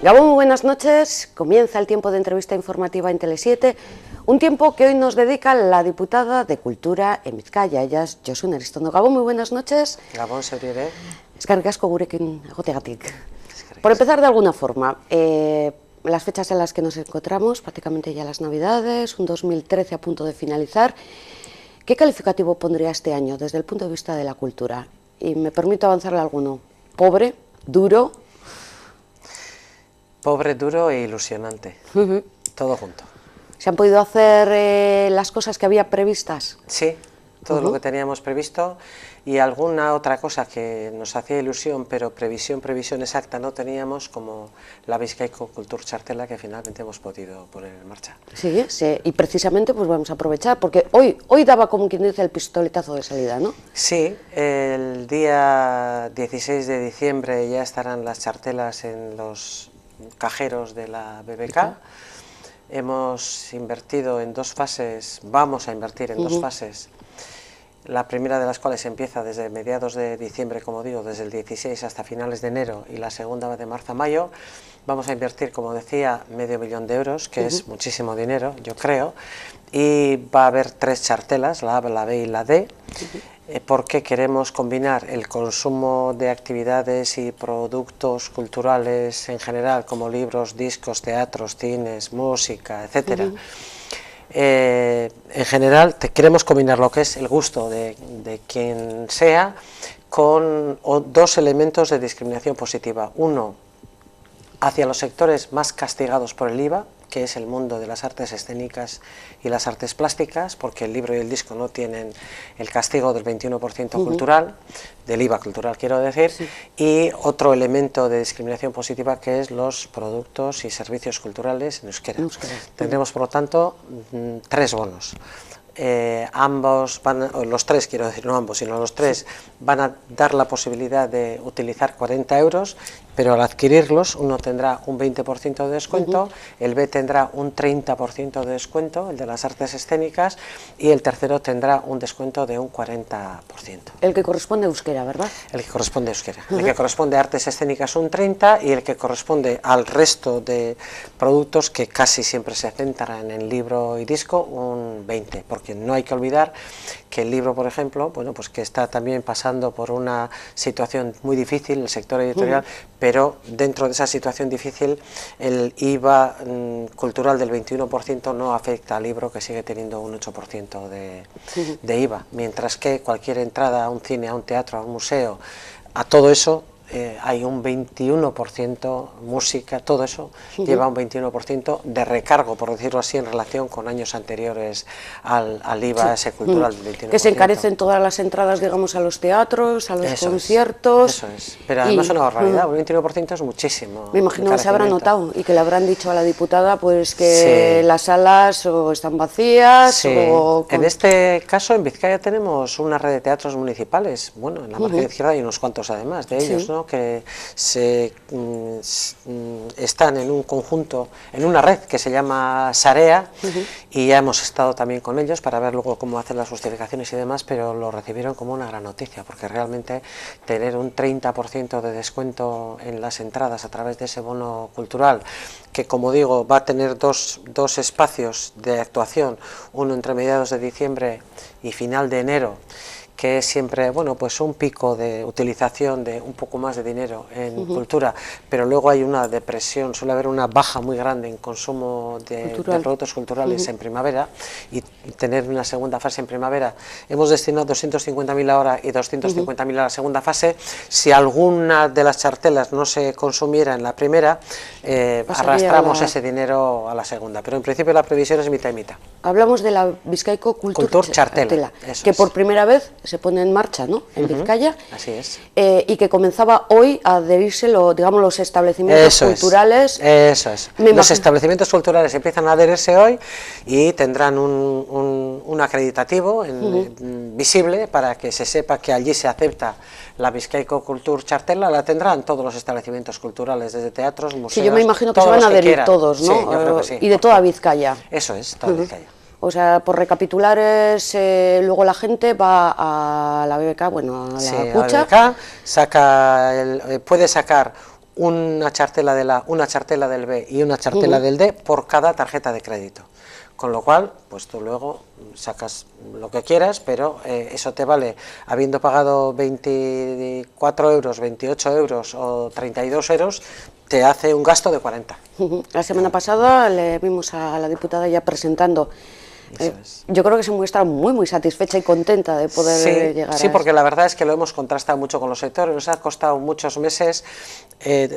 Gabón, muy buenas noches. Comienza el tiempo de entrevista informativa en Tele7, un tiempo que hoy nos dedica la diputada de Cultura en Vizcaya. Ella es Josune Aristondo. Gabón, muy buenas noches. Gabón, zaurire. Eskerrik asko gurekin egoteagatik. Por empezar de alguna forma, las fechas en las que nos encontramos, prácticamente ya las Navidades, un 2013 a punto de finalizar. ¿Qué calificativo pondría este año desde el punto de vista de la cultura? Y me permito avanzarle alguno. Pobre, duro. Pobre, duro e ilusionante. Todo junto. ¿Se han podido hacer las cosas que había previstas? Sí, todo lo que teníamos previsto y alguna otra cosa que nos hacía ilusión, pero previsión exacta no teníamos, como la Bizkaiko Kultur Txartela, que finalmente hemos podido poner en marcha. Sí, sí, y precisamente pues vamos a aprovechar, porque hoy daba, como quien dice, el pistoletazo de salida, ¿no? Sí, el día 16 de diciembre ya estarán las chartelas en los cajeros de la BBK. Hemos invertido en dos fases, vamos a invertir en dos fases, la primera de las cuales empieza desde mediados de diciembre, como digo, desde el 16 hasta finales de enero, y la segunda de marzo a mayo. Vamos a invertir, como decía, €500.000, que es muchísimo dinero, yo creo, y va a haber tres chartelas, la A, la B y la D, porque queremos combinar el consumo de actividades y productos culturales en general, como libros, discos, teatros, cines, música, etcétera. En general queremos combinar lo que es el gusto de quien sea con dos elementos de discriminación positiva. Uno, hacia los sectores más castigados por el IVA, que es el mundo de las artes escénicas y las artes plásticas, porque el libro y el disco no tienen el castigo del 21% cultural, del IVA cultural quiero decir, y otro elemento de discriminación positiva que es los productos y servicios culturales en euskera. Tendremos, por lo tanto, tres bonos. Ambos los tres, quiero decir, no ambos, sino los tres van a dar la posibilidad de utilizar 40 euros, pero al adquirirlos uno tendrá un 20% de descuento, el B tendrá un 30% de descuento, el de las artes escénicas, y el tercero tendrá un descuento de un 40%. El que corresponde a euskera, ¿verdad? El que corresponde a euskera. El que corresponde a artes escénicas un 30% y el que corresponde al resto de productos, que casi siempre se centran en libro y disco, un 20%, porque no hay que olvidar que el libro, por ejemplo, bueno, pues que está también pasando por una situación muy difícil, el sector editorial, pero dentro de esa situación difícil el IVA cultural del 21% no afecta al libro, que sigue teniendo un 8% de IVA, mientras que cualquier entrada a un cine, a un teatro, a un museo, a todo eso, hay un 21%, música, todo eso lleva un 21% de recargo, por decirlo así, en relación con años anteriores al IVA ese cultural del 21%. Que se encarecen todas las entradas, digamos, a los teatros, a los conciertos. Eso es, pero además es una barbaridad, un 21% es muchísimo. Me imagino que se habrá notado y que le habrán dicho a la diputada pues que las salas o están vacías o... En este caso, en Vizcaya tenemos una red de teatros municipales, bueno, en la margen izquierda hay unos cuantos además de ellos, ¿no?, que están en un conjunto, en una red que se llama Sarea, y ya hemos estado también con ellos para ver luego cómo hacen las justificaciones y demás, pero lo recibieron como una gran noticia, porque realmente tener un 30% de descuento en las entradas a través de ese bono cultural, que, como digo, va a tener dos espacios de actuación, uno entre mediados de diciembre y final de enero, que es siempre, bueno, pues un pico de utilización de un poco más de dinero en cultura, pero luego hay una depresión, suele haber una baja muy grande en consumo de productos culturales en primavera, y tener una segunda fase en primavera. Hemos destinado 250.000 ahora y 250.000 a la segunda fase. Si alguna de las chartelas no se consumiera en la primera, arrastramos ese dinero a la segunda, pero en principio la previsión es mitad y mitad. Hablamos de la Bizkaiko Kultur Txartela, que por primera vez se pone en marcha, ¿no?, en Vizcaya. Así es. Y que comenzaba hoy a adherirse, digamos, los establecimientos culturales. Eso es. Los establecimientos culturales empiezan a adherirse hoy y tendrán un acreditativo visible para que se sepa que allí se acepta la Bizkaiko Kultur Txartela. La tendrán todos los establecimientos culturales, desde teatros, museos. Sí, yo me imagino que se van a adherir todos, ¿no? Sí, yo creo que sí. Y de toda Vizcaya. Eso es, toda Vizcaya. O sea, por recapitular, luego la gente va a la BBK, bueno, a la Kutxa. A la BBK, puede sacar una chartela del A, una chartela del B y una chartela del D por cada tarjeta de crédito. Con lo cual, pues tú luego sacas lo que quieras, pero eso te vale, habiendo pagado 24 euros, 28 euros o 32 euros, te hace un gasto de 40. La semana pasada le vimos a la diputada ya presentando. Yo creo que se muestra muy satisfecha y contenta de poder llegar a Sí, porque la verdad es que lo hemos contrastado mucho con los sectores, nos ha costado muchos meses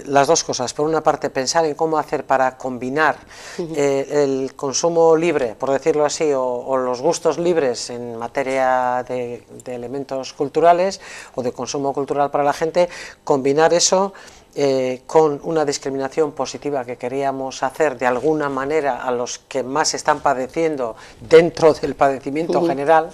las dos cosas. Por una parte, pensar en cómo hacer para combinar el consumo libre, por decirlo así, o los gustos libres en materia de elementos culturales o de consumo cultural para la gente, combinar eso con una discriminación positiva que queríamos hacer de alguna manera a los que más están padeciendo dentro del padecimiento general.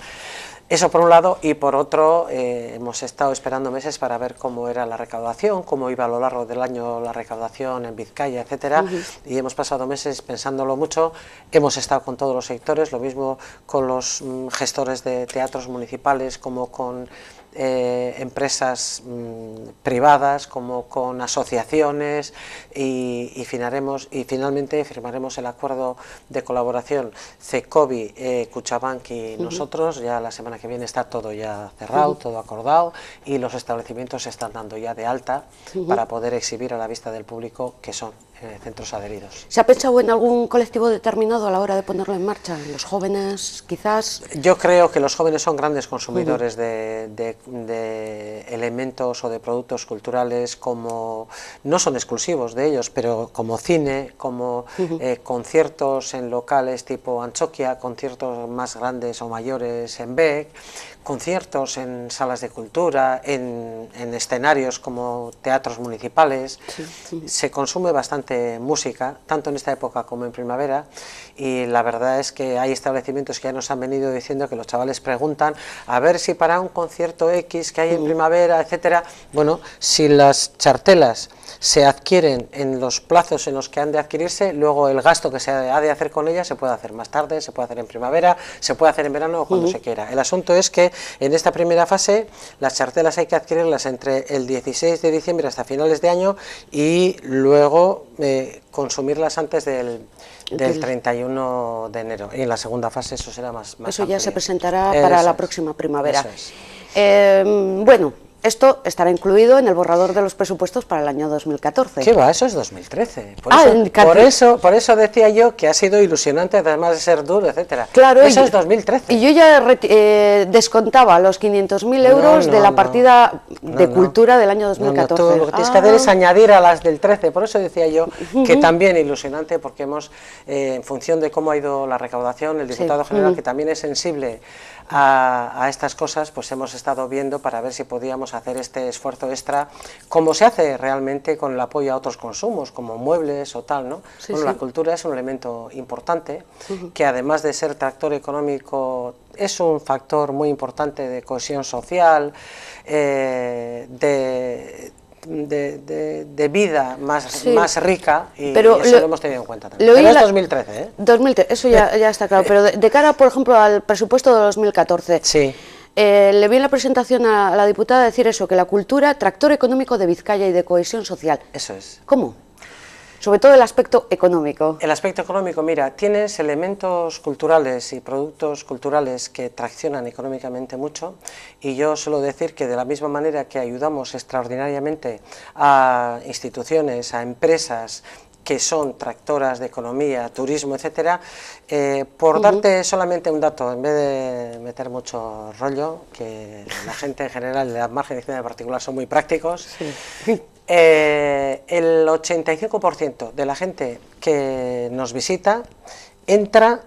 Eso por un lado, y por otro hemos estado esperando meses para ver cómo era la recaudación, cómo iba a lo largo del año la recaudación en Vizcaya, etcétera, y hemos pasado meses pensándolo mucho. Hemos estado con todos los sectores, lo mismo con los gestores de teatros municipales como con empresas privadas, como con asociaciones, y finalmente firmaremos el acuerdo de colaboración CECOBI, Kutxabank y nosotros. Ya la semana que viene está todo ya cerrado, todo acordado, y los establecimientos se están dando ya de alta para poder exhibir a la vista del público que son centros adheridos. ¿Se ha pensado en algún colectivo determinado a la hora de ponerlo en marcha? ¿Los jóvenes, quizás? Yo creo que los jóvenes son grandes consumidores de elementos o de productos culturales, como no son exclusivos de ellos, pero como cine, como conciertos en locales tipo Antxokia, conciertos más grandes o mayores en Bec, conciertos en salas de cultura, en escenarios como teatros municipales. Se consume bastante música, tanto en esta época como en primavera, y la verdad es que hay establecimientos que ya nos han venido diciendo que los chavales preguntan a ver si para un concierto X que hay en primavera, etcétera, bueno, si las chartelas se adquieren en los plazos en los que han de adquirirse, luego el gasto que se ha de hacer con ellas se puede hacer más tarde, se puede hacer en primavera, se puede hacer en verano o cuando se quiera. El asunto es que en esta primera fase las chartelas hay que adquirirlas entre el 16 de diciembre hasta finales de año, y luego consumirlas antes del 31 de enero. Y en la segunda fase eso será más Eso amplio. ya se presentará para la próxima primavera. Eso es. Bueno, esto estará incluido en el borrador de los presupuestos para el año 2014. ¿Qué va? Eso es 2013. Por eso decía yo que ha sido ilusionante, además de ser duro, etcétera. Claro, eso es 2013. Y yo ya descontaba los 500.000 euros de la partida de cultura del año 2014. Tú lo que tienes que hacer es añadir a las del 13. Por eso decía yo que también ilusionante, porque hemos, en función de cómo ha ido la recaudación, el diputado general, que también es sensible a estas cosas, pues hemos estado viendo para ver si podíamos hacer este esfuerzo extra, como se hace realmente con el apoyo a otros consumos, como muebles o tal, ¿no? Bueno, la cultura es un elemento importante, que además de ser tractor económico, es un factor muy importante de cohesión social, de vida más rica, y eso lo hemos tenido en cuenta también. Pero es 2013, ¿eh? 2013, eso ya está claro, pero de cara, por ejemplo, al presupuesto de 2014, le vi en la presentación a la diputada decir eso, que la cultura, tractor económico de Vizcaya y de cohesión social. Eso es. ¿Cómo? Sobre todo el aspecto económico. El aspecto económico, mira, tienes elementos culturales y productos culturales que traccionan económicamente mucho, y yo suelo decir que de la misma manera que ayudamos extraordinariamente a instituciones, a empresas que son tractoras de economía, turismo, etcétera, por darte solamente un dato, en vez de meter mucho rollo, que la gente en general, la margen de acción particular, son muy prácticos. El 85% de la gente que nos visita entra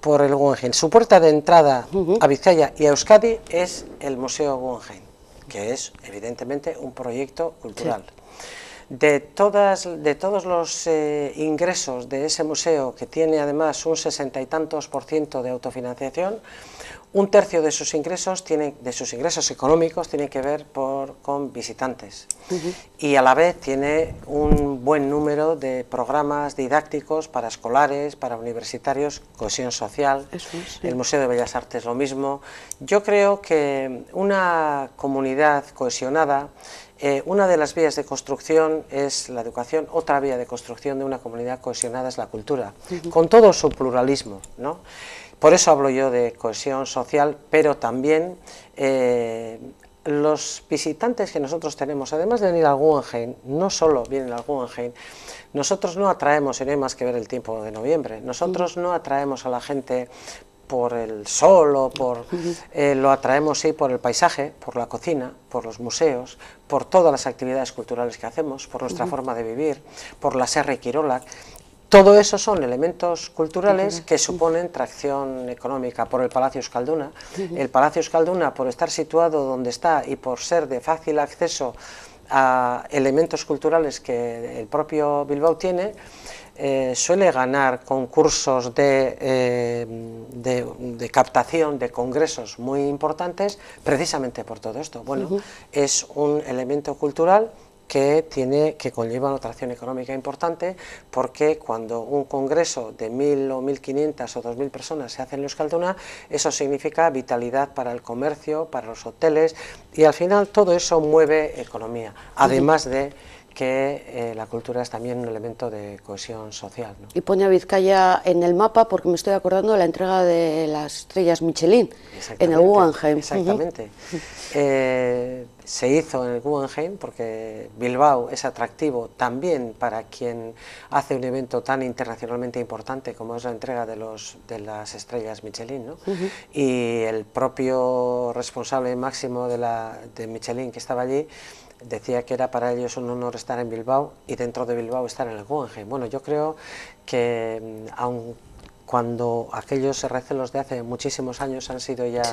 por el Guggenheim. Su puerta de entrada a Vizcaya y a Euskadi es el Museo Guggenheim, que es evidentemente un proyecto cultural. De todos los ingresos de ese museo, que tiene además un 60 y tantos % de autofinanciación, un tercio de sus ingresos económicos tienen que ver con visitantes, y a la vez tiene un buen número de programas didácticos para escolares, para universitarios, cohesión social. El Museo de Bellas Artes lo mismo. Yo creo que una comunidad cohesionada una de las vías de construcción es la educación, otra vía de construcción de una comunidad cohesionada es la cultura, con todo su pluralismo, ¿no? Por eso hablo yo de cohesión social, pero también los visitantes que nosotros tenemos, además de venir al Guggenheim, no solo vienen al Guggenheim, nosotros no atraemos, y no hay más que ver el tiempo de noviembre, nosotros no atraemos a la gente por el sol o por, lo atraemos sí por el paisaje, por la cocina, por los museos, por todas las actividades culturales que hacemos, por nuestra forma de vivir, por la Serra y Quirola. Todo eso son elementos culturales que suponen tracción económica. Por el Palacio Euskalduna. El Palacio Euskalduna, por estar situado donde está y por ser de fácil acceso a elementos culturales que el propio Bilbao tiene, suele ganar concursos de captación de congresos muy importantes precisamente por todo esto. Bueno, es un elemento cultural que conlleva una atracción económica importante, porque cuando un congreso de 1000 o 1500 o 2000 personas se hace en Euskalduna, eso significa vitalidad para el comercio, para los hoteles, y al final todo eso mueve economía, además de que la cultura es también un elemento de cohesión social, ¿no? Y pone a Vizcaya en el mapa, porque me estoy acordando de la entrega de las estrellas Michelin en el Guggenheim. Exactamente. Se hizo en el Guggenheim porque Bilbao es atractivo también para quien hace un evento tan internacionalmente importante como es la entrega de las estrellas Michelin, ¿no? Y el propio responsable máximo de Michelin, que estaba allí, decía que era para ellos un honor estar en Bilbao y dentro de Bilbao estar en el Guggenheim. Bueno, yo creo que aun cuando aquellos recelos de hace muchísimos años han sido ya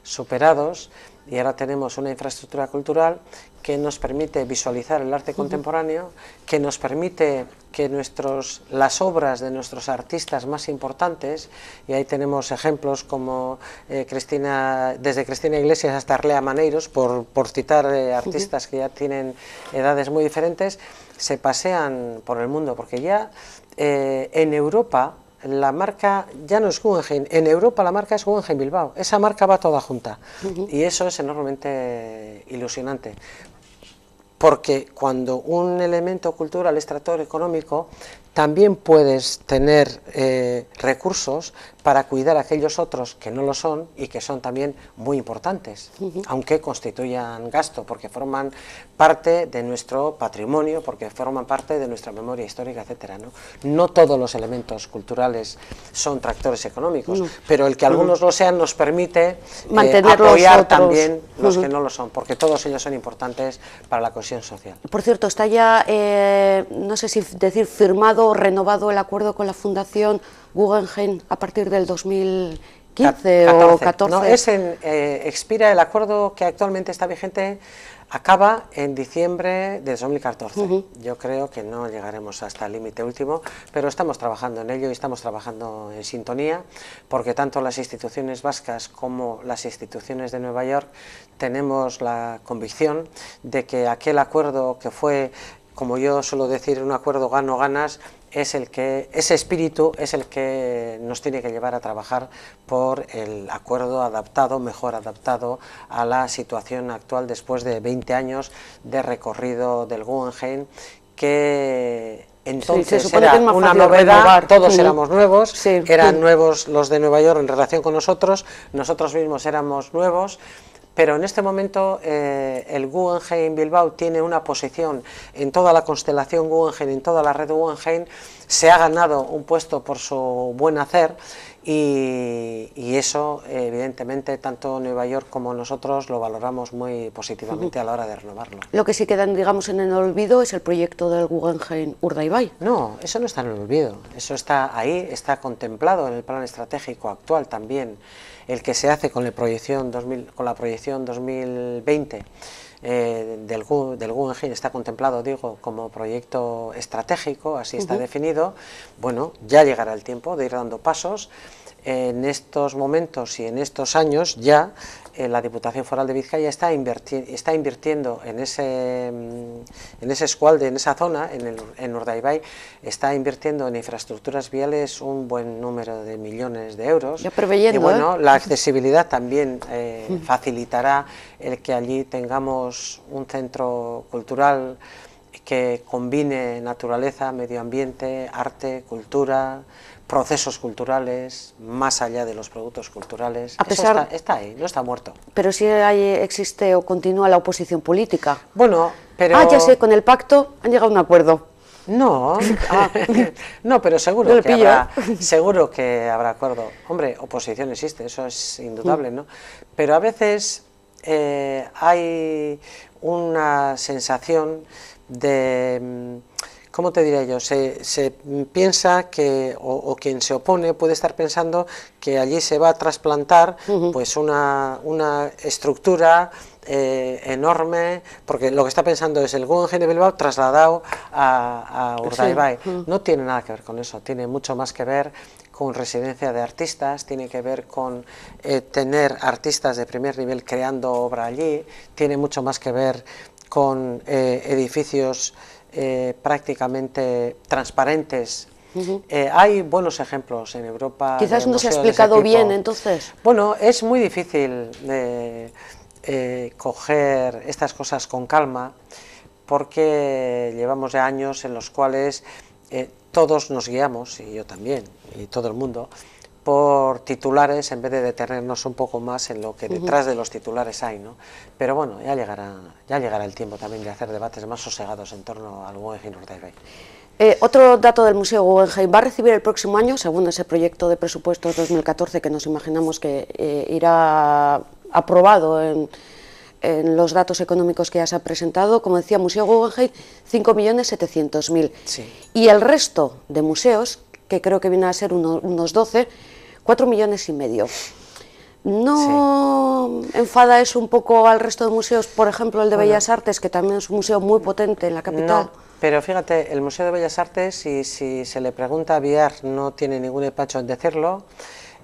superados, y ahora tenemos una infraestructura cultural que nos permite visualizar el arte contemporáneo, que nos permite que las obras de nuestros artistas más importantes, y ahí tenemos ejemplos como desde Cristina Iglesias hasta Arlea Maneiros, por citar artistas que ya tienen edades muy diferentes, se pasean por el mundo, porque ya en Europa la marca ya no es Guggenheim, en Europa la marca es Guggenheim Bilbao, esa marca va toda junta, y eso es enormemente ilusionante, porque cuando un elemento cultural es tractor económico, también puedes tener recursos para cuidar a aquellos otros que no lo son y que son también muy importantes, aunque constituyan gasto, porque forman parte de nuestro patrimonio, porque forman parte de nuestra memoria histórica, etcétera, ¿no? No todos los elementos culturales son tractores económicos, pero el que algunos lo sean nos permite apoyar también los que no lo son, porque todos ellos son importantes para la cohesión social. Por cierto, está ya, no sé si decir firmado o renovado el acuerdo con la Fundación Guggenheim a partir del 2015 o 14. No, expira el acuerdo que actualmente está vigente, acaba en diciembre de 2014. Yo creo que no llegaremos hasta el límite último, pero estamos trabajando en ello y estamos trabajando en sintonía, porque tanto las instituciones vascas como las instituciones de Nueva York tenemos la convicción de que aquel acuerdo que fue, como yo suelo decir, un acuerdo gano-ganas, ese espíritu es el que nos tiene que llevar a trabajar por el acuerdo adaptado, mejor adaptado a la situación actual después de 20 años de recorrido del Guggenheim, que entonces era una novedad, todos éramos nuevos, eran nuevos los de Nueva York en relación con nosotros mismos éramos nuevos. Pero en este momento el Guggenheim Bilbao tiene una posición en toda la constelación Guggenheim, en toda la red Guggenheim, se ha ganado un puesto por su buen hacer y eso evidentemente tanto Nueva York como nosotros lo valoramos muy positivamente a la hora de renovarlo. Lo que sí queda, digamos, en el olvido es el proyecto del Guggenheim Urdaibai. No, eso no está en el olvido, eso está ahí, está contemplado en el plan estratégico actual también. El que se hace con la proyección 2020 del Guggenheim está contemplado, digo, como proyecto estratégico, así está definido. Bueno, ya llegará el tiempo de ir dando pasos. En estos momentos y en estos años ya la Diputación Foral de Vizcaya está invirtiendo en ese eskualde, en esa zona, en Urdaibai, está invirtiendo en infraestructuras viales un buen número de millones de euros. Ya preveyendo, y bueno, la accesibilidad también facilitará el que allí tengamos un centro cultural que combine naturaleza, medio ambiente, arte, cultura, procesos culturales, más allá de los productos culturales. A pesar, está ahí, no está muerto. Pero si existe o continúa la oposición política. Bueno, pero... Ah, ya sé, con el pacto han llegado a un acuerdo. No, no, pero seguro que habrá acuerdo. Hombre, oposición existe, eso es indudable, ¿no? Pero a veces hay una sensación de... ¿Cómo te diré yo? Se piensa que, o quien se opone puede estar pensando que allí se va a trasplantar pues una estructura enorme, porque lo que está pensando es el Guggenheim de Bilbao trasladado a Urdaibai. Sí. No tiene nada que ver con eso, tiene mucho más que ver con residencia de artistas, tiene que ver con tener artistas de primer nivel creando obra allí, tiene mucho más que ver con edificios prácticamente transparentes. Hay buenos ejemplos en Europa. Quizás no se ha explicado bien, entonces. Bueno, es muy difícil coger estas cosas con calma, porque llevamos ya años en los cuales todos nos guiamos, y yo también, y todo el mundo, por titulares en vez de detenernos un poco más en lo que detrás de los titulares hay, ¿no? Pero bueno, ya llegará el tiempo también de hacer debates más sosegados en torno al Guggenheim Urdaibai. Otro dato del Museo Guggenheim: va a recibir el próximo año, según ese proyecto de presupuestos 2014 que nos imaginamos que irá aprobado en los datos económicos que ya se ha presentado, como decía, Museo Guggenheim, 5.700.000. Sí. Y el resto de museos, que creo que viene a ser unos 12, 4,5 millones. ¿No enfada eso un poco al resto de museos? Por ejemplo, el de Bellas Artes, que también es un museo muy potente en la capital. No, pero fíjate, el Museo de Bellas Artes, y si se le pregunta a Biar, no tiene ningún empacho en decirlo,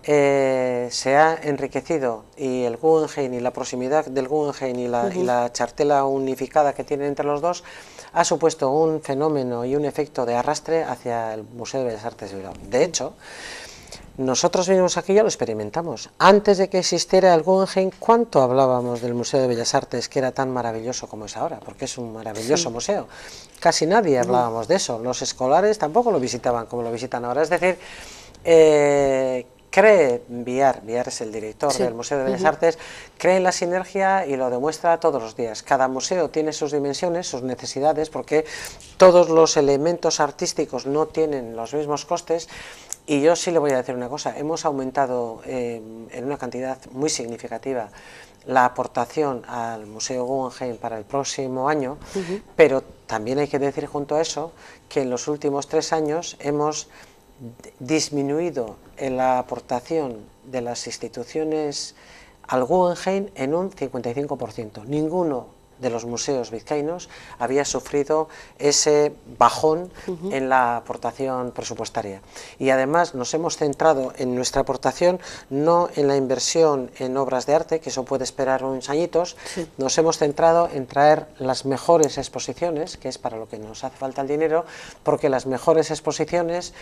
se ha enriquecido, y el Guggenheim y la proximidad del Guggenheim y la chartela unificada que tienen entre los dos ha supuesto un fenómeno y un efecto de arrastre hacia el Museo de Bellas Artes de Bilbao. De hecho, nosotros venimos aquí y ya lo experimentamos. Antes de que existiera el Guggenheim, ¿cuánto hablábamos del Museo de Bellas Artes, que era tan maravilloso como es ahora? Porque es un maravilloso museo. Casi nadie hablábamos de eso. Los escolares tampoco lo visitaban como lo visitan ahora. Es decir, cree Biar es el director del Museo de Bellas Artes, cree en la sinergia y lo demuestra todos los días. Cada museo tiene sus dimensiones, sus necesidades, porque todos los elementos artísticos no tienen los mismos costes. Y yo sí le voy a decir una cosa: hemos aumentado en una cantidad muy significativa la aportación al Museo Guggenheim para el próximo año, pero también hay que decir junto a eso que en los últimos 3 años hemos disminuido en la aportación de las instituciones al Guggenheim en un 55%. Ninguno de los museos vizcaínos había sufrido ese bajón en la aportación presupuestaria. Y además nos hemos centrado en nuestra aportación no en la inversión en obras de arte, que eso puede esperar unos añitos, nos hemos centrado en traer las mejores exposiciones, que es para lo que nos hace falta el dinero, porque las mejores exposiciones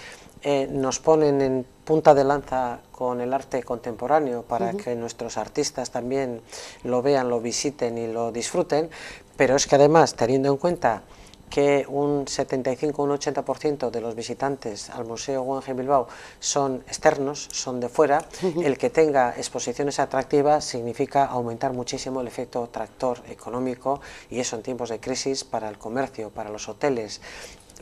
nos ponen en punta de lanza con el arte contemporáneo, para que nuestros artistas también lo vean, lo visiten y lo disfruten, pero es que además, teniendo en cuenta que un 75 o un 80% de los visitantes al Museo Guggenheim Bilbao son externos, son de fuera, el que tenga exposiciones atractivas significa aumentar muchísimo el efecto tractor económico, y eso en tiempos de crisis para el comercio, para los hoteles,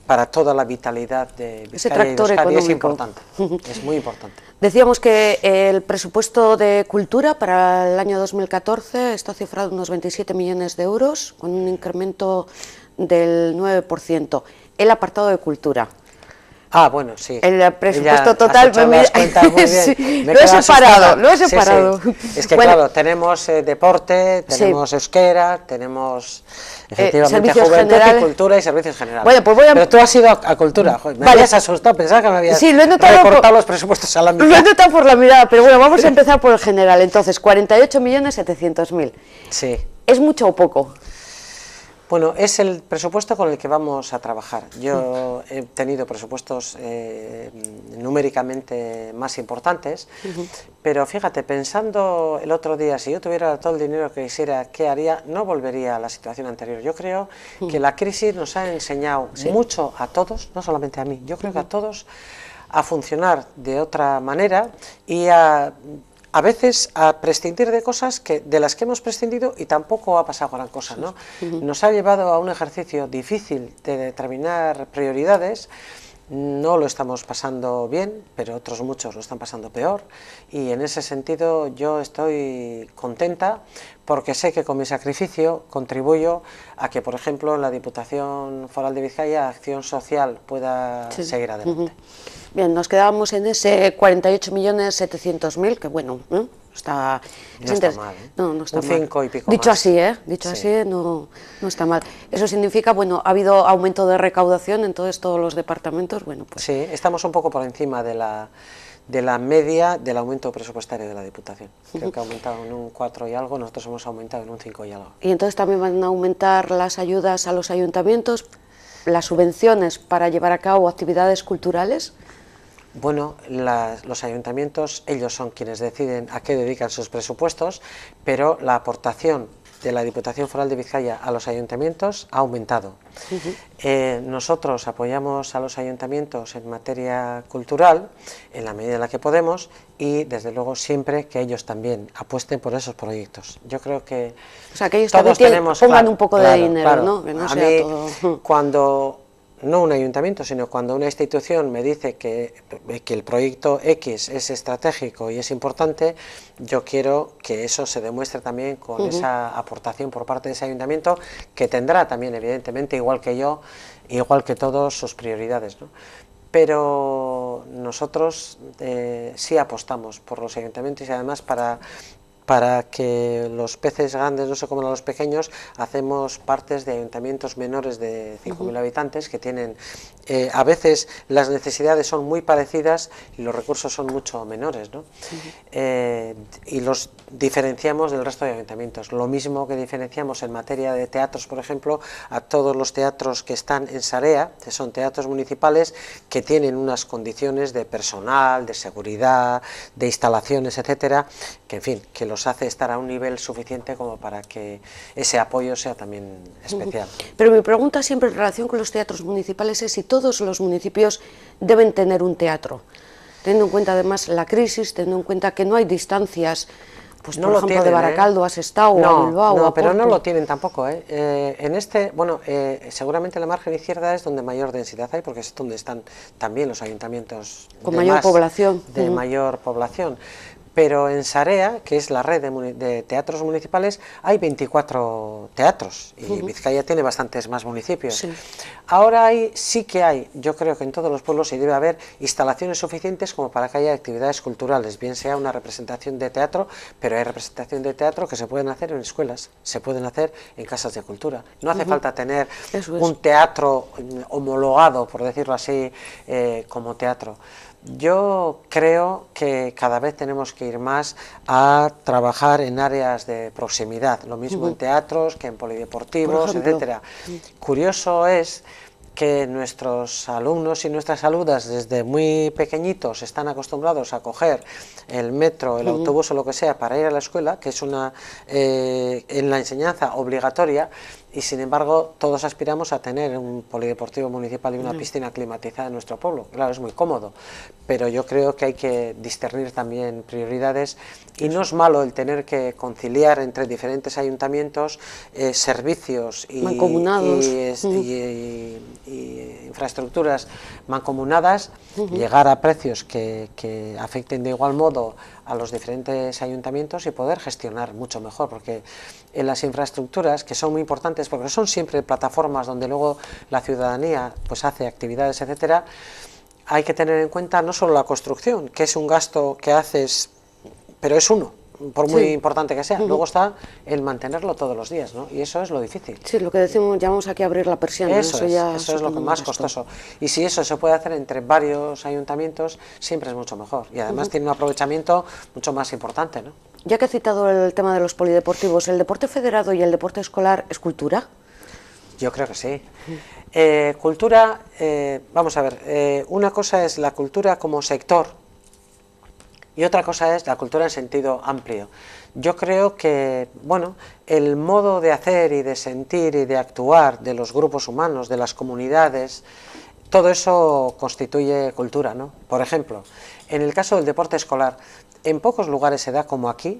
para toda la vitalidad de Vizcaya y de Euskadi es importante, es muy importante. Decíamos que el presupuesto de cultura para el año 2014 está cifrado en unos 27 millones de euros, con un incremento del 9%. El apartado de cultura. Ah, bueno, sí. El presupuesto Ella, total, has hecho las cuentas muy bien. Sí, Me lo he quedaba separado, asustada. lo he separado. Sí, sí. Es que Bueno, claro, tenemos deporte, tenemos euskera, tenemos efectivamente servicios juventud generales. y cultura y servicios generales. Bueno, pues voy a... Pero tú has ido a cultura, joder, me Vale. habías asustado, pensaba que me habías Sí, lo he notado recortado los presupuestos a la mitad. Lo he notado por la mirada, pero bueno, vamos a empezar por el general. Entonces, 48.700.000. Sí. ¿Es mucho o poco? Bueno, es el presupuesto con el que vamos a trabajar. Yo he tenido presupuestos numéricamente más importantes, pero fíjate, pensando el otro día, si yo tuviera todo el dinero que quisiera, ¿qué haría? No volvería a la situación anterior. Yo creo que la crisis nos ha enseñado mucho a todos, no solamente a mí, yo creo que a todos, a funcionar de otra manera y a veces a prescindir de cosas de las que hemos prescindido y tampoco ha pasado gran cosa, ¿no? Nos ha llevado a un ejercicio difícil de determinar prioridades. No lo estamos pasando bien, pero otros muchos lo están pasando peor, y en ese sentido yo estoy contenta porque sé que con mi sacrificio contribuyo a que, por ejemplo, en la Diputación Foral de Vizcaya Acción Social pueda seguir adelante. Bien, nos quedábamos en ese 48.700.000, que bueno, está... No está mal, ¿eh? No está un mal. 5 y pico Dicho más. así, Dicho así, no está mal. Eso significa, bueno, ha habido aumento de recaudación en todos los departamentos, bueno, pues... Sí, estamos un poco por encima de la media del aumento presupuestario de la Diputación. Creo que ha aumentado en un 4 y algo, nosotros hemos aumentado en un 5 y algo. Y entonces también van a aumentar las ayudas a los ayuntamientos, las subvenciones para llevar a cabo actividades culturales. Bueno, los ayuntamientos, ellos son quienes deciden a qué dedican sus presupuestos, pero la aportación de la Diputación Foral de Vizcaya a los ayuntamientos ha aumentado. Nosotros apoyamos a los ayuntamientos en materia cultural en la medida en la que podemos y desde luego siempre que ellos también apuesten por esos proyectos. Yo creo que o sea, que ellos todos también tenemos, pongan un poco de claro, dinero, claro. ¿no? Que no a sea mí, todo... cuando... No un ayuntamiento, sino cuando una institución me dice que el proyecto X es estratégico y es importante, yo quiero que eso se demuestre también con esa aportación por parte de ese ayuntamiento, que tendrá también, evidentemente, igual que yo, igual que todos, sus prioridades, ¿no? Pero nosotros sí apostamos por los ayuntamientos y además para que los peces grandes no se coman a los pequeños, hacemos partes de ayuntamientos menores de 5.000 habitantes que tienen, a veces las necesidades son muy parecidas y los recursos son mucho menores, ¿no? Y los diferenciamos del resto de ayuntamientos. Lo mismo que diferenciamos en materia de teatros, por ejemplo, a todos los teatros que están en Sarea, que son teatros municipales que tienen unas condiciones de personal, de seguridad, de instalaciones, etcétera, que en fin, que los hace estar a un nivel suficiente como para que ese apoyo sea también especial. Pero mi pregunta siempre en relación con los teatros municipales es si todos los municipios deben tener un teatro, teniendo en cuenta además la crisis, teniendo en cuenta que no hay distancias, pues No por lo ejemplo tienen, de Baracaldo a Sestao o a Bilbao o a pero no Porto. lo tienen tampoco, seguramente la margen izquierda es donde mayor densidad hay, porque es donde están también los ayuntamientos con mayor población. de mayor población. Pero en Sarea, que es la red de teatros municipales, hay 24 teatros y Vizcaya tiene bastantes más municipios. Sí. Ahora sí que hay, yo creo que en todos los pueblos sí debe haber instalaciones suficientes como para que haya actividades culturales, bien sea una representación de teatro, pero hay representación de teatro que se pueden hacer en escuelas, se pueden hacer en casas de cultura. No hace falta tener un teatro homologado, por decirlo así, como teatro. Yo creo que cada vez tenemos que ir más a trabajar en áreas de proximidad, lo mismo en teatros que en polideportivos, etcétera. Curioso es que nuestros alumnos y nuestras alumnas desde muy pequeñitos están acostumbrados a coger el metro, el autobús o lo que sea para ir a la escuela, que es en la enseñanza obligatoria, y sin embargo todos aspiramos a tener un polideportivo municipal y una piscina climatizada en nuestro pueblo. Claro, es muy cómodo, pero yo creo que hay que discernir también prioridades y no es malo el tener que conciliar entre diferentes ayuntamientos servicios y infraestructuras mancomunadas, llegar a precios que afecten de igual modo a los diferentes ayuntamientos y poder gestionar mucho mejor, porque en las infraestructuras, que son muy importantes porque son siempre plataformas donde luego la ciudadanía pues hace actividades, etcétera, hay que tener en cuenta no solo la construcción, que es un gasto que haces, pero es uno, por muy importante que sea. Luego está el mantenerlo todos los días, ¿no? Y eso es lo difícil. Sí, lo que decimos, llamamos aquí a abrir la persiana. Eso es lo que más costoso. Y si eso se puede hacer entre varios ayuntamientos, siempre es mucho mejor. Y además tiene un aprovechamiento mucho más importante, ¿no? Ya que he citado el tema de los polideportivos, ¿el deporte federado y el deporte escolar es cultura? Yo creo que sí. Cultura, vamos a ver, una cosa es la cultura como sector y otra cosa es la cultura en sentido amplio. Yo creo que, bueno, el modo de hacer y de sentir y de actuar de los grupos humanos, de las comunidades, todo eso constituye cultura, ¿no? Por ejemplo, en el caso del deporte escolar, en pocos lugares se da como aquí,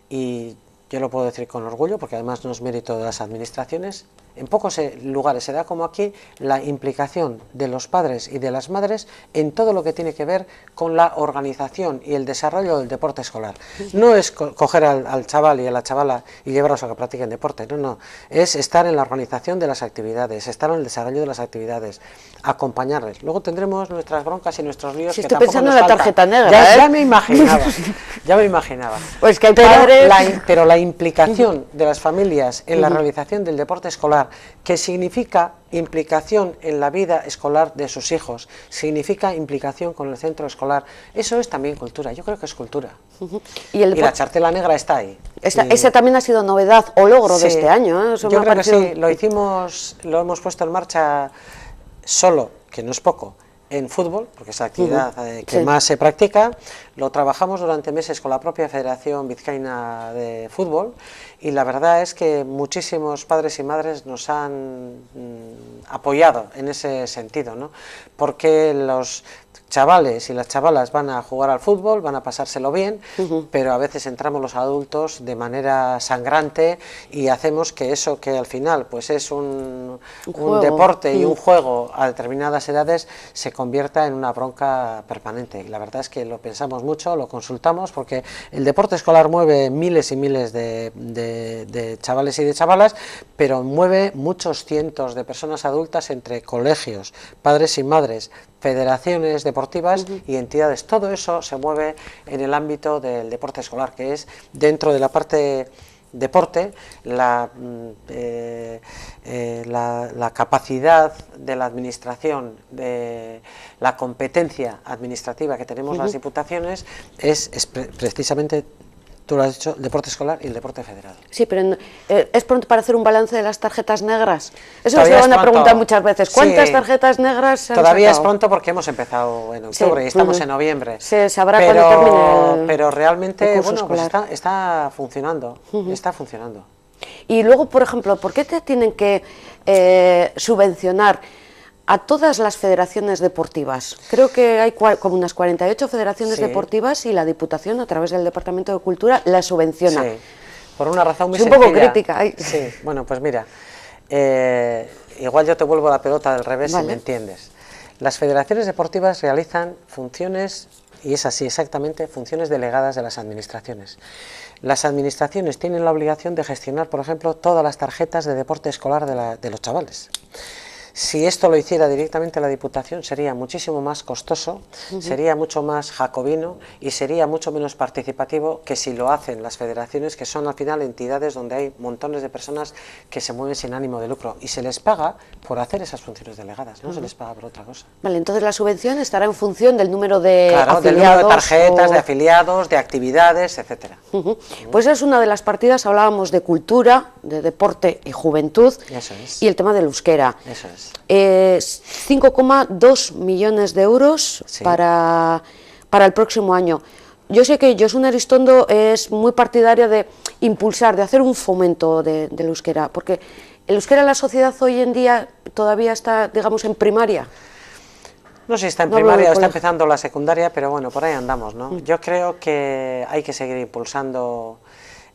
y yo lo puedo decir con orgullo, porque además no es mérito de las administraciones, en pocos lugares se da como aquí la implicación de los padres y de las madres en todo lo que tiene que ver con la organización y el desarrollo del deporte escolar. No es coger al chaval y a la chavala y llevarlos a que practiquen deporte, no, es estar en la organización de las actividades, estar en el desarrollo de las actividades, acompañarles. Luego tendremos nuestras broncas y nuestros líos. Si que estoy tampoco pensando nos en la faltan. tarjeta negra, Ya me imaginaba, ya me imaginaba. Pues que hay padres... Pero la implicación de las familias en la realización del deporte escolar, que significa implicación en la vida escolar de sus hijos, significa implicación con el centro escolar, eso es también cultura, yo creo que es cultura. Y la chartela negra está ahí. Esa también ha sido novedad o logro de este año, ¿eh? Yo creo que sí, lo hemos puesto en marcha solo, que no es poco, en fútbol, porque es la actividad que más se practica. Lo trabajamos durante meses con la propia Federación Vizcaína de Fútbol y la verdad es que muchísimos padres y madres nos han apoyado en ese sentido, ¿no? Porque los chavales y las chavalas van a jugar al fútbol, van a pasárselo bien, pero a veces entramos los adultos de manera sangrante y hacemos que eso que al final pues es un deporte y un juego a determinadas edades se convierta en una bronca permanente. Y la verdad es que lo pensamos mucho, lo consultamos, porque el deporte escolar mueve miles y miles de chavales y de chavalas, pero mueve muchos cientos de personas adultas entre colegios, padres y madres, federaciones deportivas y entidades. Todo eso se mueve en el ámbito del deporte escolar, que es dentro de la parte deporte, la capacidad de la administración, de la competencia administrativa que tenemos las diputaciones es precisamente, tú lo has dicho, el deporte escolar y el deporte federado. Sí, pero ¿es pronto para hacer un balance de las tarjetas negras? Eso se van a preguntar muchas veces. ¿Cuántas tarjetas negras se han Todavía sacado? Es pronto porque hemos empezado en octubre y estamos en noviembre. Se sabrá cuándo termine pero realmente el curso pues escolar. está funcionando, está funcionando. Y luego, por ejemplo, ¿por qué te tienen que subvencionar a todas las federaciones deportivas? Creo que hay como unas 48 federaciones deportivas y la Diputación, a través del Departamento de Cultura, las subvenciona. Sí, por una razón muy sencilla. Es un poco crítica. Sí, bueno, pues mira, igual yo te vuelvo la pelota del revés si me entiendes. Las federaciones deportivas realizan funciones, y es así exactamente, funciones delegadas de las administraciones. Las administraciones tienen la obligación de gestionar, por ejemplo, todas las tarjetas de deporte escolar de los chavales. Si esto lo hiciera directamente la Diputación sería muchísimo más costoso, sería mucho más jacobino y sería mucho menos participativo que si lo hacen las federaciones, que son al final entidades donde hay montones de personas que se mueven sin ánimo de lucro y se les paga por hacer esas funciones delegadas, no se les paga por otra cosa. Vale, entonces la subvención estará en función del número de afiliados. Del número de tarjetas, de afiliados, de actividades, etcétera. Pues es una de las partidas, hablábamos de cultura, de deporte y juventud, Eso es. Y el tema del euskera. Eso es. 5,2 millones de euros para el próximo año. Yo sé que Josune Aristondo es muy partidaria de impulsar, de hacer un fomento del euskera, porque el euskera en la sociedad hoy en día todavía está, digamos, en primaria. No sé si está en primaria o está empezando la secundaria, pero bueno, por ahí andamos, ¿no? Yo creo que hay que seguir impulsando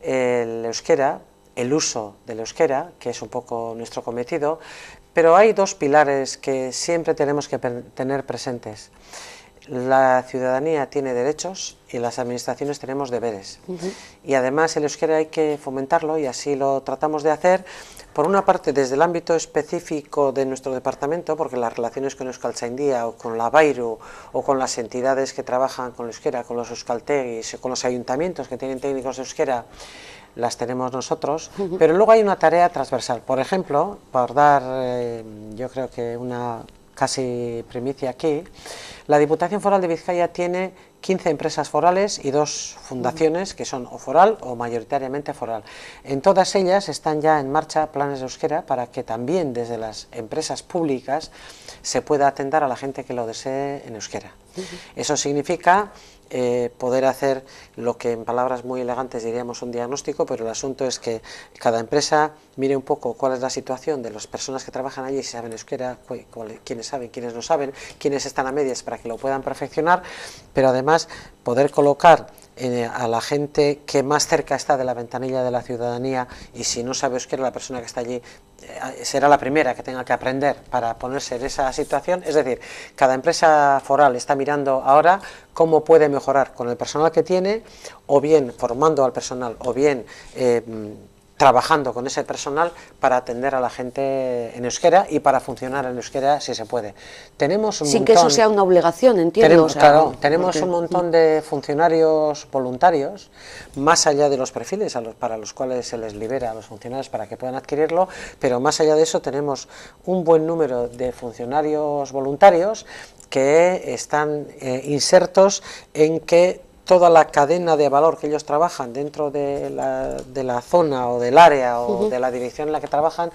el euskera, el uso del euskera, que es un poco nuestro cometido, pero hay dos pilares que siempre tenemos que tener presentes. la ciudadanía tiene derechos y las administraciones tenemos deberes. Y además el euskera hay que fomentarlo y así lo tratamos de hacer, por una parte desde el ámbito específico de nuestro departamento, porque las relaciones con Euskaltzaindia o con la Bairu o con las entidades que trabajan con el euskera, con los euskaltegis, con los ayuntamientos que tienen técnicos de euskera, las tenemos nosotros, pero luego hay una tarea transversal. Por ejemplo, por dar, yo creo que una casi primicia aquí, la Diputación Foral de Vizcaya tiene 15 empresas forales y 2 fundaciones que son o foral o mayoritariamente foral. En todas ellas están ya en marcha planes de euskera para que también desde las empresas públicas se pueda atender a la gente que lo desee en euskera. Eso significa poder hacer lo que en palabras muy elegantes diríamos un diagnóstico, pero el asunto es que cada empresa mire un poco cuál es la situación de las personas que trabajan allí, si saben euskera, quiénes saben, quiénes no saben, quiénes están a medias para que lo puedan perfeccionar, pero además poder colocar a la gente que más cerca está de la ventanilla de la ciudadanía, y si no sabe euskera la persona que está allí será la primera que tenga que aprender para ponerse en esa situación. Es decir, cada empresa foral está mirando ahora cómo puede mejorar con el personal que tiene, o bien formando al personal, o bien trabajando con ese personal para atender a la gente en euskera y para funcionar en euskera si se puede. Tenemos un Sin montón, que eso sea una obligación, entiendo. tenemos, o sea, claro, tenemos porque... un montón de funcionarios voluntarios, más allá de los perfiles para los cuales se les libera a los funcionarios para que puedan adquirirlo, pero más allá de eso tenemos un buen número de funcionarios voluntarios que están insertos en que toda la cadena de valor que ellos trabajan dentro de la zona o del área o de la dirección en la que trabajan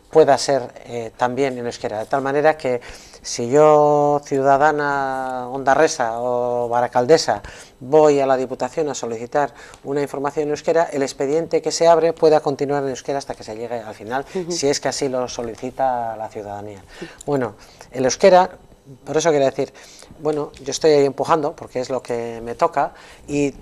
pueda ser también en euskera, de tal manera que si yo, ciudadana ondarresa o baracaldesa, voy a la Diputación a solicitar una información en euskera, el expediente que se abre pueda continuar en euskera hasta que se llegue al final, si es que así lo solicita la ciudadanía. Bueno, el euskera, por eso quiero decir, bueno, yo estoy ahí empujando porque es lo que me toca y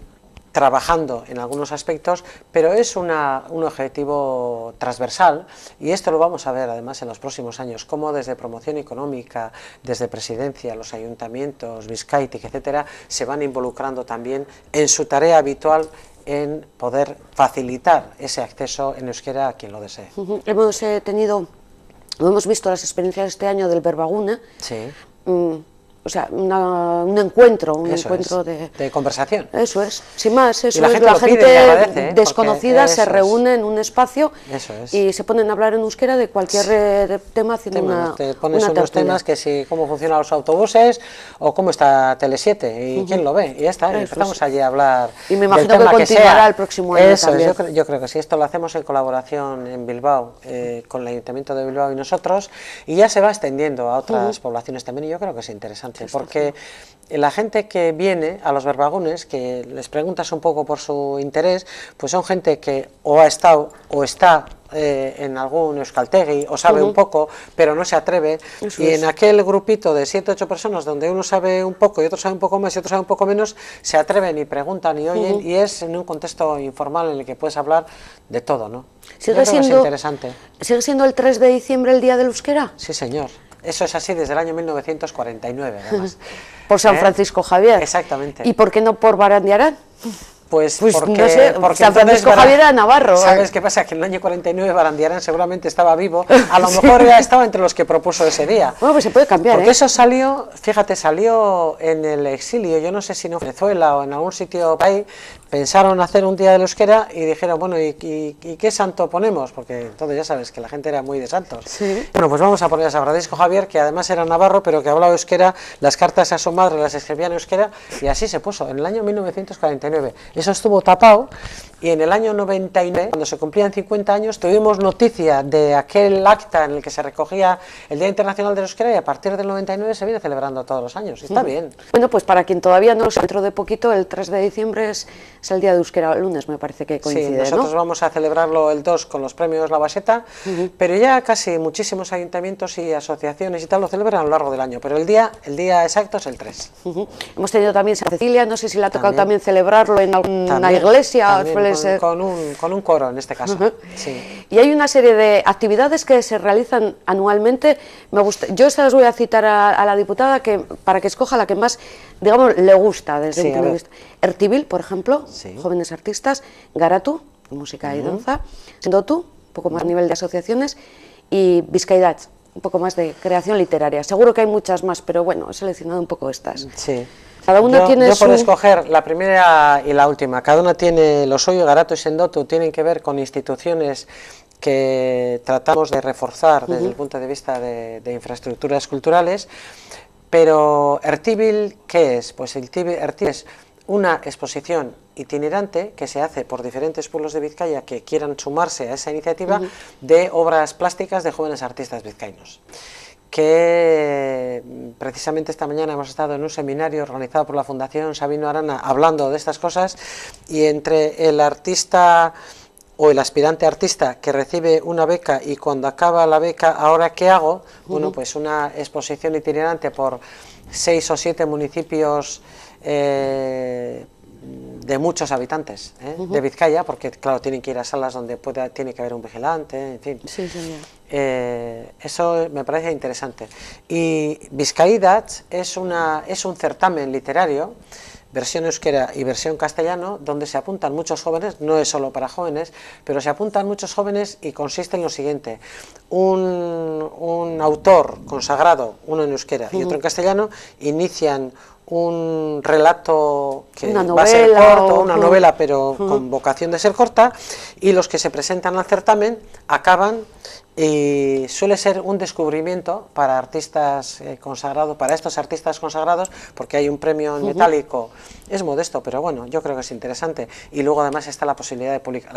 trabajando en algunos aspectos, pero es un objetivo transversal, y esto lo vamos a ver además en los próximos años, cómo desde promoción económica, desde presidencia, los ayuntamientos, Bizkaitik, etcétera, se van involucrando también en su tarea habitual en poder facilitar ese acceso en euskera a quien lo desee. Hemos visto las experiencias este año del Berbagune. Sí. O sea, un encuentro de conversación. Eso es, sin más, eso y la es, gente, la lo gente pide y agradece, desconocida se reúne en un espacio y se ponen a hablar en euskera de cualquier tema haciendo te pones una unos tertulia. temas que si cómo funcionan los autobuses o cómo está Tele7 y quién lo ve, y ya está, y empezamos allí a hablar. Y me imagino que continuará el próximo año también. Yo creo que sí, esto lo hacemos en colaboración en Bilbao, con el Ayuntamiento de Bilbao y nosotros, y ya se va extendiendo a otras poblaciones también, y yo creo que es interesante, porque la gente que viene a los Berbagunes, que les preguntas un poco por su interés, pues son gente que o ha estado o está en algún euskaltegi o sabe un poco, pero no se atreve, y en aquel grupito de 7 o 8 personas donde uno sabe un poco y otro sabe un poco más y otro sabe un poco menos, se atreven y preguntan y oyen, y es en un contexto informal en el que puedes hablar de todo, ¿no? ¿Sigue siendo interesante. ¿Sigue siendo el 3 de diciembre el Día del Euskera? Sí, señor. Eso es así desde el año 1949, además. Por San Francisco Javier. Exactamente. ¿Y por qué no por Barandiarán? Pues porque, no sé, porque San Francisco Javier era navarro. ¿Sabes qué pasa? Que en el año 49 Barandiarán seguramente estaba vivo, a lo mejor ya estaba entre los que propuso ese día. Bueno, pues se puede cambiar, porque eso salió, fíjate, salió en el exilio, yo no sé si en Venezuela o en algún sitio por ahí, pensaron hacer un día del euskera y dijeron, bueno, ¿y qué santo ponemos? Porque entonces ya sabes que la gente era muy de santos. Sí. Bueno, pues vamos a poner a San Francisco Javier, que además era navarro, pero que hablaba euskera, las cartas a su madre las escribía en euskera, y así se puso, en el año 1949. Eso estuvo tapado, y en el año 99, cuando se cumplían 50 años, tuvimos noticia de aquel acta en el que se recogía el Día Internacional del Euskera, y a partir del 99 se viene celebrando todos los años, y está bien. Bueno, pues para quien todavía no lo sabe, dentro de poquito, el 3 de diciembre es el Día de Euskera, el lunes me parece que coincide, sí, nosotros vamos a celebrarlo el 2 con los premios La Baseta, pero ya casi muchísimos ayuntamientos y asociaciones y tal lo celebran a lo largo del año, pero el día exacto es el 3. Hemos tenido también San Cecilia, no sé si le ha tocado también celebrarlo en alguna iglesia, suele con un coro en este caso. Sí. Y hay una serie de actividades que se realizan anualmente. Yo se las voy a citar a la diputada para que escoja la que más, digamos, le gusta desde un punto de vista. Ertibil, por ejemplo, jóvenes artistas, Garatu, música y danza, Sendotu, un poco más a nivel de asociaciones, y Bizkaidatz, un poco más de creación literaria. Seguro que hay muchas más, pero bueno, he seleccionado un poco estas. Sí. Cada una tiene yo por escoger la primera y la última, cada una tiene lo suyo. Garatu y Sendotu tienen que ver con instituciones que tratamos de reforzar desde el punto de vista de infraestructuras culturales, pero Ertibil, ¿qué es? Pues Ertibil es una exposición itinerante que se hace por diferentes pueblos de Vizcaya que quieran sumarse a esa iniciativa de obras plásticas de jóvenes artistas vizcaínos, que precisamente esta mañana hemos estado en un seminario organizado por la Fundación Sabino Arana hablando de estas cosas, y entre el artista o el aspirante artista que recibe una beca y cuando acaba la beca, ¿ahora qué hago? Bueno, pues una exposición itinerante por 6 o 7 municipios de muchos habitantes de Vizcaya, porque claro, tienen que ir a salas donde tiene que haber un vigilante, en fin. Sí, eso me parece interesante. Y Bizkaidatz es un certamen literario, versión euskera y versión castellano, donde se apuntan muchos jóvenes, no es solo para jóvenes, pero se apuntan muchos jóvenes y consiste en lo siguiente: un autor consagrado, uno en euskera y otro en castellano, inician un relato que va a ser corto, una novela pero con vocación de ser corta, y los que se presentan al certamen acaban, y suele ser un descubrimiento para artistas consagrados, para estos artistas consagrados, porque hay un premio en metálico, es modesto, pero bueno, yo creo que es interesante, y luego además está la posibilidad de publicar,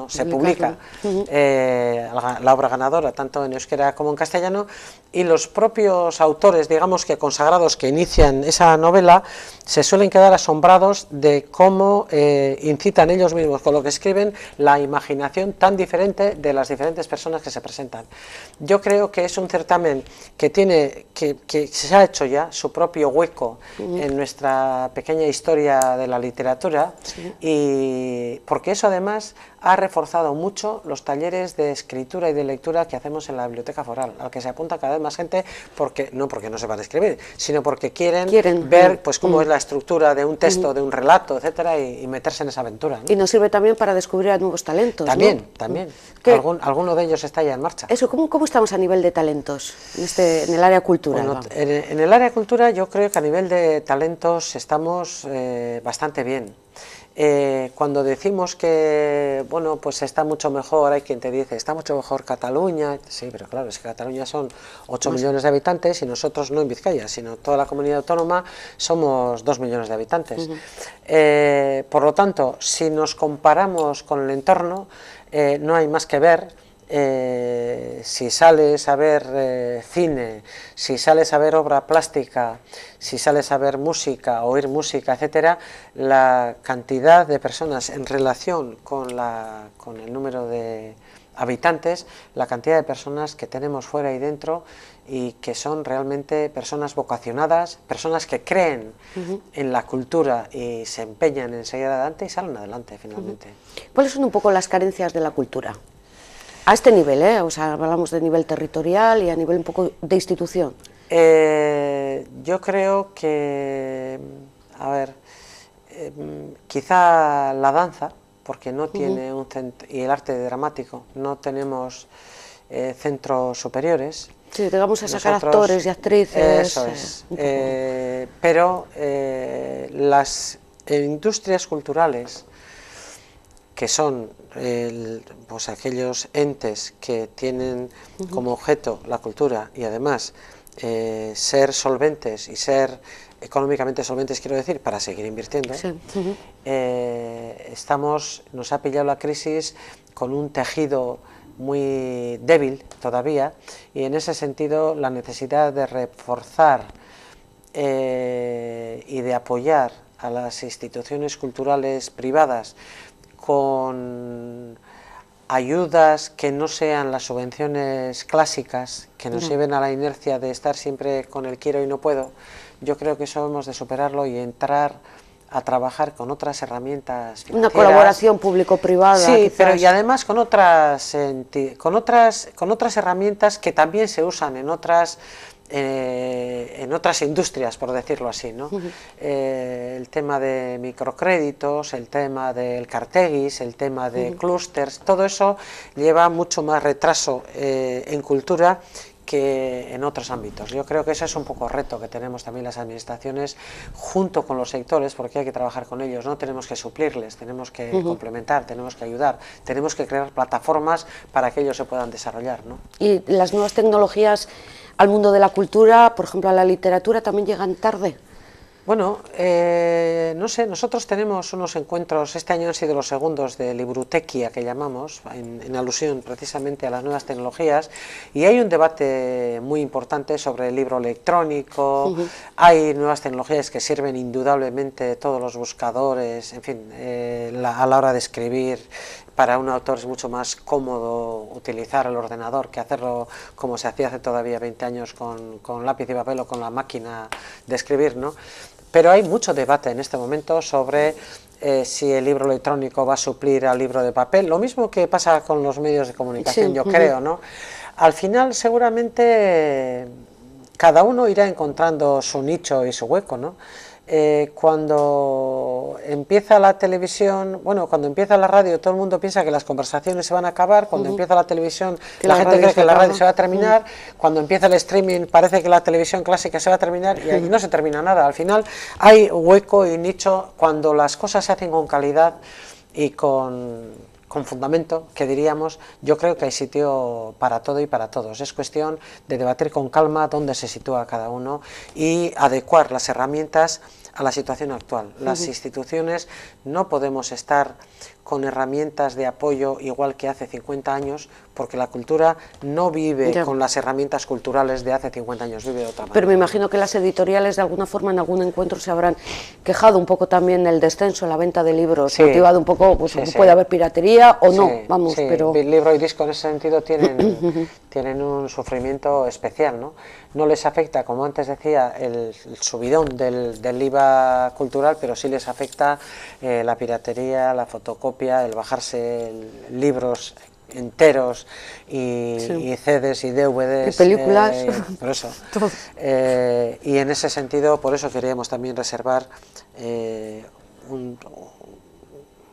se publica la obra ganadora, tanto en euskera como en castellano, y los propios autores, digamos que consagrados, que inician esa novela, se suelen quedar asombrados de cómo incitan ellos mismos, con lo que escriben, la imaginación tan diferente de las diferentes personas que se presentan. Yo creo que es un certamen que se ha hecho ya su propio hueco en nuestra pequeña historia de la literatura, y porque eso además ha reforzado mucho los talleres de escritura y de lectura que hacemos en la biblioteca foral, al que se apunta cada vez más gente, no porque no sepan escribir, sino porque quieren ver pues cómo es la estructura de un texto, de un relato, etcétera, y meterse en esa aventura, ¿no? Y nos sirve también para descubrir a nuevos talentos, también. Alguno de ellos está ya en marcha. Eso, ¿cómo estamos a nivel de talentos en el área cultural? Bueno, en el área cultura yo creo que a nivel de talentos estamos bastante bien. Cuando decimos que, bueno, pues está mucho mejor, hay quien te dice, está mucho mejor Cataluña, sí, pero claro, es que Cataluña son 8 millones de habitantes, y nosotros no en Vizcaya, sino toda la comunidad autónoma somos 2 millones de habitantes. Por lo tanto, si nos comparamos con el entorno, no hay más que ver. Si sales a ver cine, si sales a ver obra plástica, si sales a ver música, oír música, etcétera, la cantidad de personas en relación con el número de habitantes, la cantidad de personas que tenemos fuera y dentro, y que son realmente personas vocacionadas, personas que creen en la cultura y se empeñan en seguir adelante y salen adelante finalmente. ¿Cuáles son un poco las carencias de la cultura? A este nivel, o sea, hablamos de nivel territorial y a nivel un poco de institución. Yo creo que, quizá la danza, porque no tiene un centro, y el arte dramático, no tenemos centros superiores. Sí, digamos a sacar actores y actrices. Eso es. Pero las industrias culturales, que son pues aquellos entes que tienen como objeto la cultura y además ser solventes y ser económicamente solventes, quiero decir, para seguir invirtiendo, nos ha pillado la crisis con un tejido muy débil todavía, y en ese sentido la necesidad de reforzar y de apoyar a las instituciones culturales privadas con ayudas que no sean las subvenciones clásicas, que nos lleven a la inercia de estar siempre con el quiero y no puedo. Yo creo que eso hemos de superarlo y entrar a trabajar con otras herramientas financieras. Una colaboración público-privada. Sí, quizás. pero y además con otras herramientas que también se usan en otras industrias, por decirlo así, ¿no? El tema de microcréditos, el tema del Cartegis, el tema de clústers, todo eso lleva mucho más retraso en cultura que en otros ámbitos. Yo creo que ese es un poco el reto que tenemos también las administraciones junto con los sectores, porque hay que trabajar con ellos, no tenemos que suplirles, tenemos que complementar, tenemos que ayudar, tenemos que crear plataformas para que ellos se puedan desarrollar, ¿no? Y las nuevas tecnologías al mundo de la cultura, por ejemplo a la literatura, también llegan tarde. Bueno, no sé, nosotros tenemos unos encuentros, este año han sido los segundos de Librutequia, que llamamos, en alusión precisamente a las nuevas tecnologías, y hay un debate muy importante sobre el libro electrónico, hay nuevas tecnologías que sirven indudablemente todos los buscadores, en fin, a la hora de escribir. Para un autor es mucho más cómodo utilizar el ordenador que hacerlo como se hacía hace todavía 20 años con lápiz y papel o con la máquina de escribir, ¿no? Pero hay mucho debate en este momento sobre si el libro electrónico va a suplir al libro de papel, lo mismo que pasa con los medios de comunicación, yo creo, ¿no? Al final seguramente cada uno irá encontrando su nicho y su hueco, ¿no? Cuando empieza la televisión, bueno, cuando empieza la radio, todo el mundo piensa que las conversaciones se van a acabar, cuando empieza la televisión, la gente cree que la radio se va a terminar, cuando empieza el streaming parece que la televisión clásica se va a terminar y ahí no se termina nada. Al final hay hueco y nicho cuando las cosas se hacen con calidad y con fundamento, que diríamos. Yo creo que hay sitio para todo y para todos. Es cuestión de debatir con calma dónde se sitúa cada uno y adecuar las herramientas a la situación actual. Las instituciones no podemos estar con herramientas de apoyo igual que hace 50 años, porque la cultura no vive con las herramientas culturales de hace 50 años, vive de otra manera. Pero me imagino que las editoriales de alguna forma en algún encuentro se habrán quejado un poco también del descenso en la venta de libros, motivado un poco, pues puede haber piratería o no, vamos, pero... El libro y disco en ese sentido tienen un sufrimiento especial, ¿no? No les afecta, como antes decía, el subidón del IVA cultural, pero sí les afecta la piratería, la fotocopia, el bajarse libros enteros y CDs y DVDs y películas, por eso. Y en ese sentido, por eso queríamos también reservar un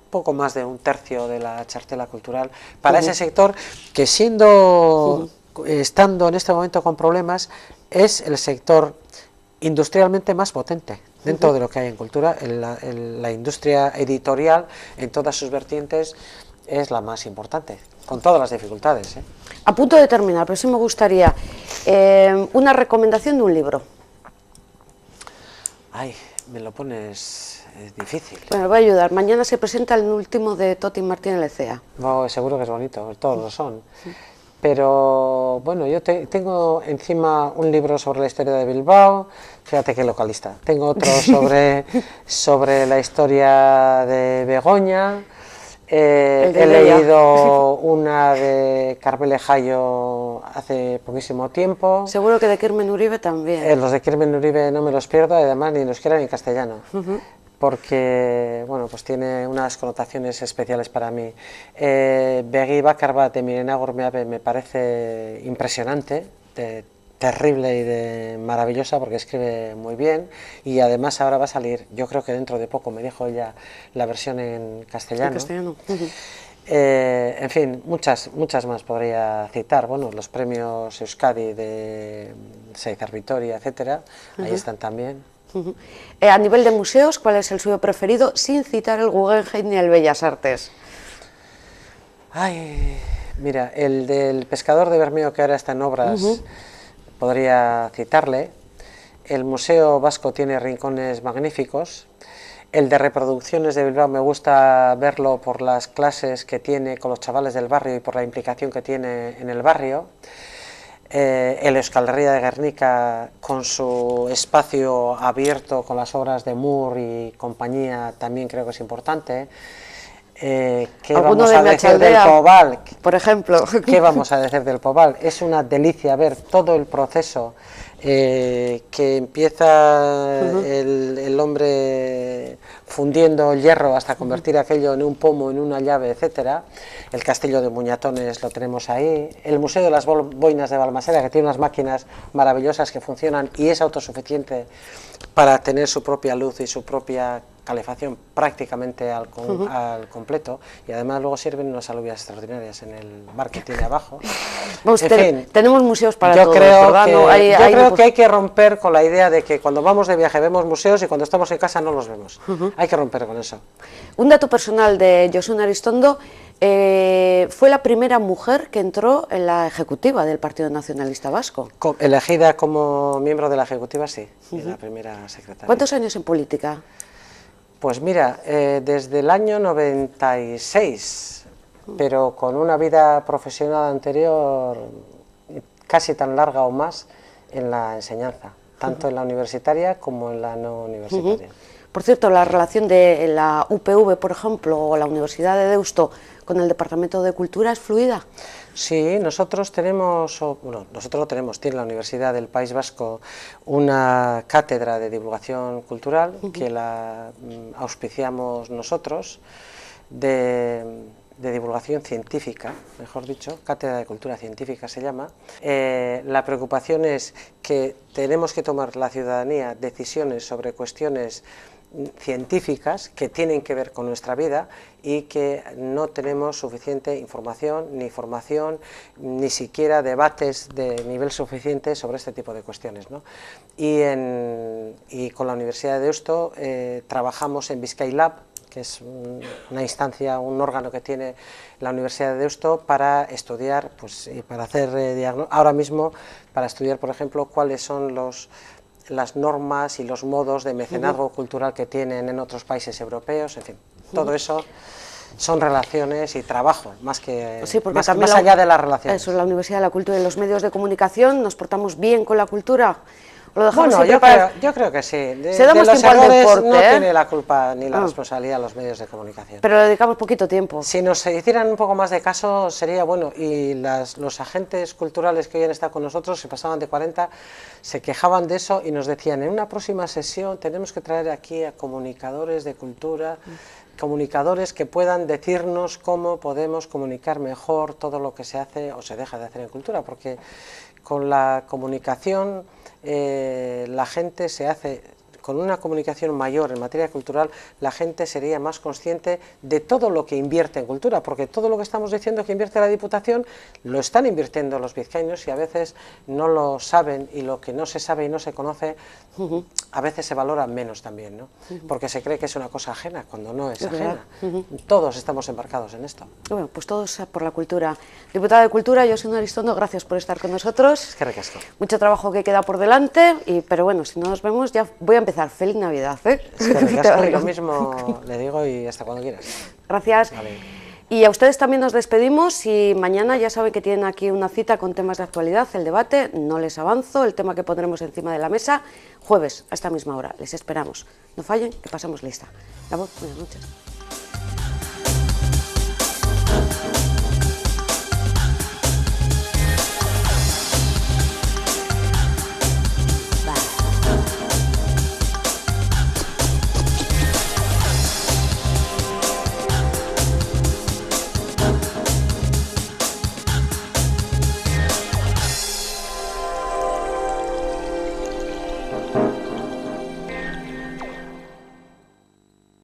poco más de un tercio de la chartela cultural para ese sector que estando en este momento con problemas, es el sector industrialmente más potente dentro de lo que hay en cultura. La industria editorial en todas sus vertientes es la más importante, con todas las dificultades. A punto de terminar, pero sí me gustaría una recomendación de un libro. Ay, me lo pones difícil. Bueno, voy a ayudar. Mañana se presenta el último de Toti Martín Lecea. No, seguro que es bonito, todos lo son. Pero bueno, yo tengo encima un libro sobre la historia de Bilbao, fíjate qué localista. Tengo otro sobre la historia de Begoña. He leído una de Carmele Jallo hace poquísimo tiempo. Seguro que de Carmen Uribe también. Los de Carmen Uribe no me los pierdo, además ni los quiero en castellano. Porque bueno, pues tiene unas connotaciones especiales para mí. Begi Bakarbat de Mirena Gormeabe me parece impresionante, terrible y maravillosa, porque escribe muy bien, y además ahora va a salir, yo creo que dentro de poco, me dijo ella, la versión en castellano. En fin, muchas más podría citar. Bueno, los premios Euskadi de Seizar Vitoria, etcétera, ahí están también. A nivel de museos, ¿cuál es el suyo preferido, sin citar el Guggenheim ni el Bellas Artes? Ay, mira, el del pescador de Bermeo, que ahora está en obras, podría citarle. El Museo Vasco tiene rincones magníficos. El de reproducciones de Bilbao me gusta verlo por las clases que tiene con los chavales del barrio y por la implicación que tiene en el barrio. El Euskal Herria de Guernica, con su espacio abierto con las obras de Moore y compañía, también creo que es importante. ¿Qué vamos a decir del Pobal? Por ejemplo. ¿Qué vamos a decir del Pobal? Es una delicia ver todo el proceso que empieza el hombre fundiendo el hierro hasta convertir aquello en un pomo, en una llave, etcétera. El castillo de Muñatones lo tenemos ahí. El Museo de las Boinas de Balmaseda, que tiene unas máquinas maravillosas que funcionan y es autosuficiente para tener su propia luz y su propia calefacción prácticamente al completo, y además luego sirven unas alubias extraordinarias en el bar que tiene abajo. Vamos, en fin, tenemos museos para yo todos, creo ¿verdad? Yo creo que hay que romper con la idea de que cuando vamos de viaje vemos museos y cuando estamos en casa no los vemos. Hay que romper con eso. Un dato personal de Josune Aristondo: fue la primera mujer que entró en la ejecutiva del Partido Nacionalista Vasco. Elegida como miembro de la ejecutiva, sí, la primera secretaria. ¿Cuántos años en política? Pues mira, desde el año 96, pero con una vida profesional anterior casi tan larga o más en la enseñanza, tanto en la universitaria como en la no universitaria. Por cierto, la relación de la UPV, por ejemplo, o la Universidad de Deusto con el Departamento de Cultura es fluida. Sí, nosotros tenemos, tiene la Universidad del País Vasco una cátedra de divulgación cultural que la auspiciamos nosotros, de divulgación científica, mejor dicho, Cátedra de Cultura Científica se llama. La preocupación es que tenemos que tomar la ciudadanía decisiones sobre cuestiones científicas que tienen que ver con nuestra vida y que no tenemos suficiente información, ni formación, ni siquiera debates de nivel suficiente sobre este tipo de cuestiones, ¿no? Y con la Universidad de Deusto trabajamos en Bizkailab, que es una instancia, un órgano que tiene la Universidad de Deusto para estudiar, pues, y para hacer ahora mismo, para estudiar, por ejemplo, cuáles son las normas y los modos de mecenazgo cultural que tienen en otros países europeos, en fin, todo eso son relaciones y trabajo, más allá de las relaciones. Eso, la Universidad de la Cultura y los medios de comunicación, ¿nos portamos bien con la cultura? Bueno, yo creo que sí. Se damos tiempo al deporte, no tiene la culpa ni la responsabilidad los medios de comunicación. Pero le dedicamos poquito tiempo. Si nos hicieran un poco más de caso sería bueno, y los agentes culturales que hoy han estado con nosotros, se pasaban de 40, se quejaban de eso y nos decían: en una próxima sesión tenemos que traer aquí a comunicadores de cultura, comunicadores que puedan decirnos cómo podemos comunicar mejor todo lo que se hace o se deja de hacer en cultura, porque con la comunicación la gente se hace, con una comunicación mayor en materia cultural, la gente sería más consciente de todo lo que invierte en cultura, porque todo lo que estamos diciendo que invierte la Diputación lo están invirtiendo los vizcaínos y a veces no lo saben, y lo que no se sabe y no se conoce a veces se valora menos también, ¿no? Porque se cree que es una cosa ajena cuando no es ajena. Todos estamos embarcados en esto. Bueno, pues todos por la cultura. Diputada de Cultura, Josune Aristondo, gracias por estar con nosotros. Es que recasco. Mucho trabajo que queda por delante, pero bueno, si no nos vemos ya voy a empezar. Feliz Navidad, ¿eh? Es que recasco, y lo mismo le digo, y hasta cuando quieras. Gracias. Vale. Y a ustedes también nos despedimos, y mañana ya saben que tienen aquí una cita con temas de actualidad, el debate. No les avanzo el tema que pondremos encima de la mesa, jueves a esta misma hora. Les esperamos. No fallen, que pasamos lista. Buenas noches.